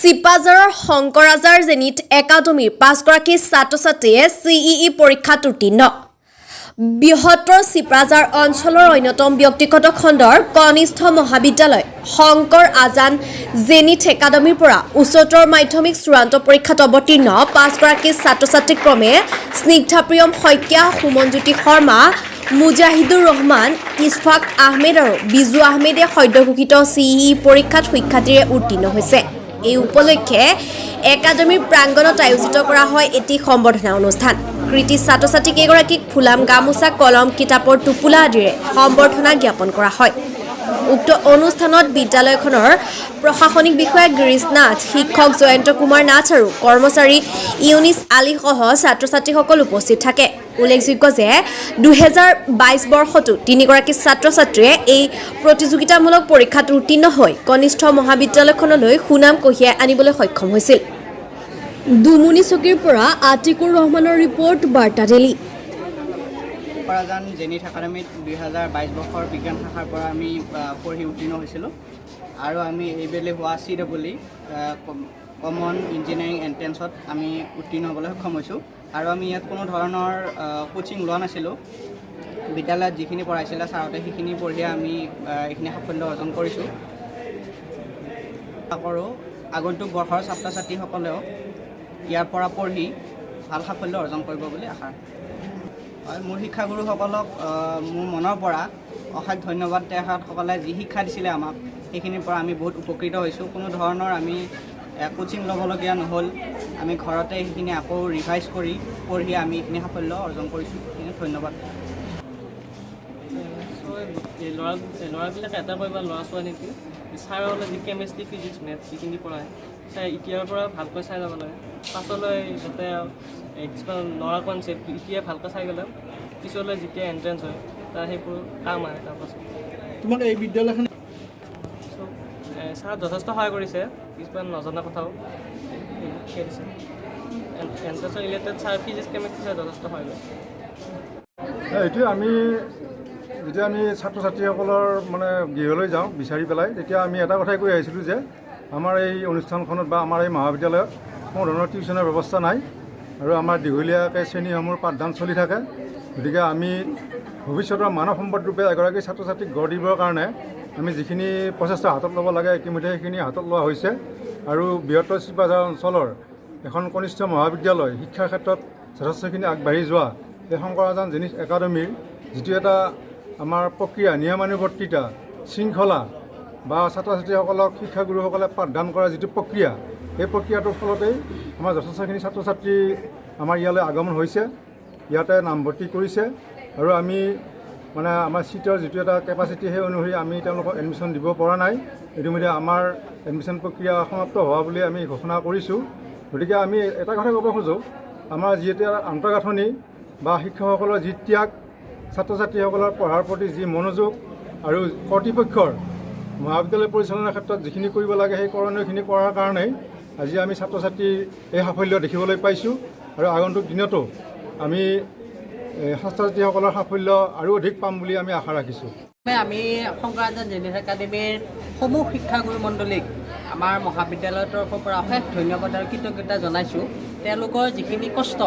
চিপাঝাৰৰ শংকৰাজাৰ zenith একাডেমীৰ 5গৰাকী ছাত্ৰ-ছাত্ৰীয়ে CEE পৰীক্ষাত উত্তীৰ্ণ। বৃহত্তৰ চিপাঝাৰ অঞ্চলৰ অন্যতম ব্যক্তিগত খণ্ডৰ কনিষ্ঠ মহাবিদ্যালয় শংকৰ আজান জেনিথ একাডেমীৰ পৰা উচ্চতৰ মাধ্যমিক চূড়ান্ত পৰীক্ষাত অৱতীৰ্ণ 5গৰাকী ছাত্ৰ-ছাত্ৰী ক্ৰমে স্নিগ্ধাপ্ৰিয়ম শইকীয়া, সুমনজ্যোতি শৰ্মা, মুজাহিদুৰ ৰহমান, ইছফাক আহমেদ আৰু বিজু আহমেদে সদ্যঘোষিত CEE পৰীক্ষাত শিক্ষাৰ্থীৰে উত্তীৰ্ণ হৈছে। এই উপলক্ষে একাডেমীৰ প্ৰাংগণত আয়োজিত কৰা হয় এটি সম্বৰ্ধনা অনুষ্ঠান। কৃতি ছাত্ৰ-ছাত্ৰী কেইগৰাকীক ফুলাম, গামোচা, কলম, কিতাপৰ টোপোলা আদিৰে সম্বৰ্ধনা জ্ঞাপন কৰা হয়। উক্ত অনুষ্ঠানত বিদ্যালয়খনৰ প্ৰশাসনিক বিষয়া গিৰীশ নাথ, শিক্ষক জয়ন্ত কুমাৰ নাথ আৰু কৰ্মচাৰী ইউনিছ আলীসহ ছাত্ৰ-ছাত্ৰীসকল উপস্থিত থাকে। উল্লেখযোগ্য যে 2022 বৰ্ষতো 3গৰাকী ছাত্ৰ-ছাত্ৰীয়ে এই প্ৰতিযোগিতামূলক পৰীক্ষাত উত্তীৰ্ণ হৈ কনিষ্ঠ মহাবিদ্যালয়খনলৈ সুনাম কঢ়িয়াই আনিবলৈ সক্ষম হৈছিল। দুমুনি চকীৰ পৰা আতিকুৰ ৰহমানৰ ৰিপৰ্ট, বাৰ্তা ডেইলী। শংকৰাজান জেনিথ একাডেমীত 2022 বৰ্ষৰ বিজ্ঞান শাখাৰ পৰা আমি পঢ়ি উত্তীৰ্ণ হৈছিলোঁ আৰু আমি এইবেলি হোৱা CEE কমন ইঞ্জিনিয়াৰিং এণ্ট্ৰেঞ্চত আমি উত্তীৰ্ণ হ'বলৈ সক্ষম হৈছোঁ। আৰু আমি ইয়াত কোনো ধৰণৰ কোচিং লোৱা নাছিলোঁ। বিদ্যালয়ত যিখিনি পঢ়াইছিলে ছাৰহঁতে সেইখিনি পঢ়িয়ে আমি এইখিনি সাফল্য অৰ্জন কৰিছোঁ। আশা কৰোঁ আগন্তুক বৰ্ষৰ ছাত্ৰ-ছাত্ৰীসকলেও ইয়াৰ পৰা পঢ়ি ভাল সাফল্য অৰ্জন কৰিব বুলি আশা ৰাখিছোঁ। মোৰ শিক্ষাগুৰুসকলক মোৰ মনৰ পৰা অশেষ ধন্যবাদ। তেখেতসকলে যি শিক্ষা দিছিলে আমাক সেইখিনিৰ পৰা আমি বহুত উপকৃত হৈছোঁ। কোনো ধৰণৰ আমি কোচিং ল'বলগীয়া নহ'ল। আমি ঘৰতে সেইখিনি আকৌ ৰিভাইজ কৰি পঢ়ি আমি এইখিনি সাফল্য অৰ্জন কৰিছোঁ। সেইখিনি ধন্যবাদ। ল'ৰাবিলাকে এটা কৰিবা, ল'ৰা-ছোৱালীক ছাৰসকলে যি কেমেষ্ট্ৰি, ফিজিক্স, মেথছ যিখিনি পঢ়ায় চাই এতিয়াৰ পৰা ভালকৈ চাই যাব লাগে। পাছলৈ যাতে কিছুমান ল'ৰা কনচেপ্ট এতিয়া ভালকৈ চাই গ'লে পিছলৈ যেতিয়া এণ্ট্ৰেঞ্চ হয় তাৰ সেইবোৰ কাম আহে। তাৰপাছত তোমাক এই বিদ্যালয়খন ছাৰ যথেষ্ট সহায় কৰিছে, কিছুমান নজনা কথাও শিকাই দিছে। এণ্ট্ৰেঞ্চৰ related sir physics, chemistry sir যথেষ্ট সহায় কৰিছে। এইটোৱে আমি যেতিয়া আমি ছাত্ৰ-ছাত্ৰীসকলৰ মানে গৃহলৈ যাওঁ বিচাৰি পেলাই, তেতিয়া আমি এটা কথাই কৈ আহিছিলোঁ যে আমাৰ এই অনুষ্ঠানখনত বা আমাৰ এই মহাবিদ্যালয়ত কোনো ধৰণৰ টিউশ্যনৰ ব্যৱস্থা নাই আৰু আমাৰ দীঘলীয়াকৈ শ্ৰেণীসমূহৰ পাঠদান চলি থাকে। গতিকে আমি ভৱিষ্যতৰ মানৱ সম্পদ ৰূপে এগৰাকী ছাত্ৰ-ছাত্ৰীক গঢ় দিবৰ কাৰণে আমি যিখিনি প্ৰচেষ্টা হাতত ল'ব লাগে ইতিমধ্যে সেইখিনি হাতত লোৱা হৈছে। আৰু বৃহত্তৰ চিপাঝাৰ অঞ্চলৰ এখন কনিষ্ঠ মহাবিদ্যালয় শিক্ষাৰ ক্ষেত্ৰত যথেষ্টখিনি আগবাঢ়ি যোৱা এই শংকৰাজান জেনিথ একাডেমীৰ যিটো এটা আমাৰ প্ৰক্ৰিয়া, নিয়মানুৱৰ্তিতা, শৃংখলা বা ছাত্ৰ-ছাত্ৰীসকলক শিক্ষাগুৰুসকলে পাঠদান কৰা যিটো প্ৰক্ৰিয়া, এই প্ৰক্ৰিয়াটোৰ ফলতেই আমাৰ যথেষ্টখিনি ছাত্ৰ-ছাত্ৰী আমাৰ ইয়ালৈ আগমন হৈছে, ইয়াতে নামভৰ্তি কৰিছে আৰু আমি মানে আমাৰ ছিটৰ যিটো এটা কেপাচিটি সেই অনুসৰি আমি তেওঁলোকক এডমিশ্যন দিব পৰা নাই। ইতিমধ্যে আমাৰ এডমিশ্যন প্ৰক্ৰিয়া সমাপ্ত হোৱা বুলি আমি ঘোষণা কৰিছোঁ। গতিকে আমি এটা কথা ক'ব খোজোঁ, আমাৰ যিহেতু আন্তঃগাঁথনি বা শিক্ষকসকলৰ যি ত্যাগ, ছাত্ৰ-ছাত্ৰীসকলৰ পঢ়াৰ প্ৰতি যি মনোযোগ আৰু কৰ্তৃপক্ষৰ মহাবিদ্যালয় পৰিচালনাৰ ক্ষেত্ৰত যিখিনি কৰিব লাগে সেই কৰণীয়খিনি কৰাৰ কাৰণেই আজি আমি ছাত্ৰ-ছাত্ৰীৰ এই সাফল্য দেখিবলৈ পাইছোঁ আৰু আগন্তুক দিনতো আমি ছাত্ৰ-ছাত্ৰীসকলৰ সাফল্য আৰু অধিক পাম বুলি আমি আশা ৰাখিছোঁ। আমি শংকৰাজান জেনিথ একাডেমীৰ সমূহ শিক্ষাগুৰু মণ্ডলীক আমাৰ মহাবিদ্যালয়ৰ তৰফৰ পৰা অশেষ ধন্যবাদ আৰু কৃতজ্ঞতা জনাইছোঁ। তেওঁলোকৰ যিখিনি কষ্ট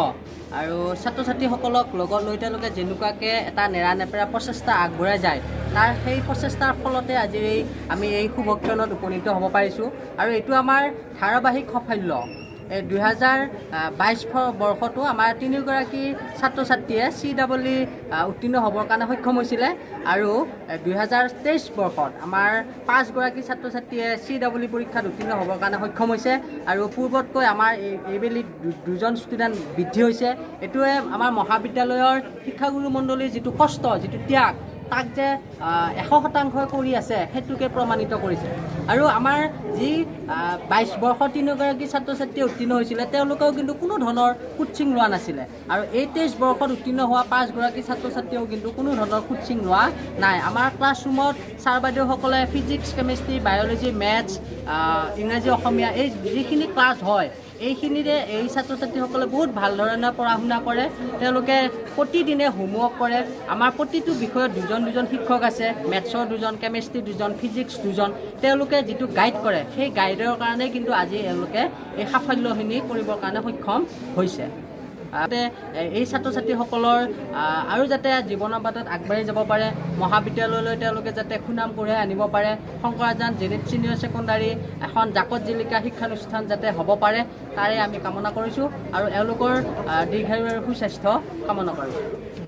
আৰু ছাত্ৰ-ছাত্ৰীসকলক লগত লৈ তেওঁলোকে যেনেকুৱাকৈ এটা নেৰানেপেৰা প্ৰচেষ্টা আগবঢ়াই যায়, তাৰ সেই প্ৰচেষ্টাৰ ফলতে আজি আমি এই শুভক্ষণত উপনীত হ'ব পাৰিছোঁ। আৰু এইটো আমাৰ ধাৰাবাহিক সাফল্য। এই 2022 বৰ্ষতো আমাৰ 3গৰাকী ছাত্ৰ-ছাত্ৰীয়ে CEE উত্তীৰ্ণ হ'বৰ কাৰণে সক্ষম হৈছিলে আৰু 2023 বৰ্ষত আমাৰ 5গৰাকী ছাত্ৰ-ছাত্ৰীয়ে CEE পৰীক্ষাত উত্তীৰ্ণ হ'বৰ কাৰণে সক্ষম হৈছে আৰু পূৰ্বতকৈ আমাৰ এইবেলি 2জন ষ্টুডেণ্ট বৃদ্ধি হৈছে। এইটোৱে আমাৰ মহাবিদ্যালয়ৰ শিক্ষাগুৰু মণ্ডলীৰ যিটো কষ্ট, যিটো ত্যাগ, তাক যে 100% কৰি আছে সেইটোকে প্ৰমাণিত কৰিছে। আৰু আমাৰ যি 22 বৰ্ষৰ 3গৰাকী ছাত্ৰ-ছাত্ৰীয়ে উত্তীৰ্ণ হৈছিলে তেওঁলোকেও কিন্তু কোনো ধৰণৰ কোচিং লোৱা নাছিলে আৰু এই 23 বৰ্ষত উত্তীৰ্ণ হোৱা 5গৰাকী ছাত্ৰ-ছাত্ৰীয়েও কিন্তু কোনো ধৰণৰ কোচিং লোৱা নাই। আমাৰ ক্লাছৰুমত ছাৰ বাইদেউসকলে ফিজিক্স, কেমেষ্ট্ৰি, বায়'লজি, মেথছ, ইংৰাজী, অসমীয়া এই যিখিনি ক্লাছ হয় এইখিনিৰে এই ছাত্ৰ-ছাত্ৰীসকলে বহুত ভাল ধৰণে পঢ়া শুনা কৰে। তেওঁলোকে প্ৰতিদিনে হোমৱৰ্ক কৰে। আমাৰ প্ৰতিটো বিষয়ত দুজন শিক্ষক আছে, মেথছৰ 2জন, কেমেষ্ট্ৰি 2জন, ফিজিক্স 2জন। তেওঁলোকে তেওঁলোকে যিটো গাইড কৰে সেই গাইডৰ কাৰণে কিন্তু আজি এওঁলোকে এই সাফল্যখিনি কৰিবৰ কাৰণে সক্ষম হৈছে যাতে এই ছাত্ৰ ছাত্ৰীসকলৰ আৰু যাতে জীৱনৰ বাটত আগবাঢ়ি যাব পাৰে মহাবিদ্যালয়লৈ তেওঁলোকে যাতে সুনাম কঢ়িয়াই আনিব পাৰে শংকৰাজান জেনিথ ছিনিয়ৰ ছেকেণ্ডাৰী এখন জাকত জিলিকা শিক্ষানুষ্ঠান যাতে হ'ব পাৰে তাৰে আমি কামনা কৰিছোঁ আৰু এওঁলোকৰ দীৰ্ঘায়ু আৰু সুস্বাস্থ্য কামনা কৰোঁ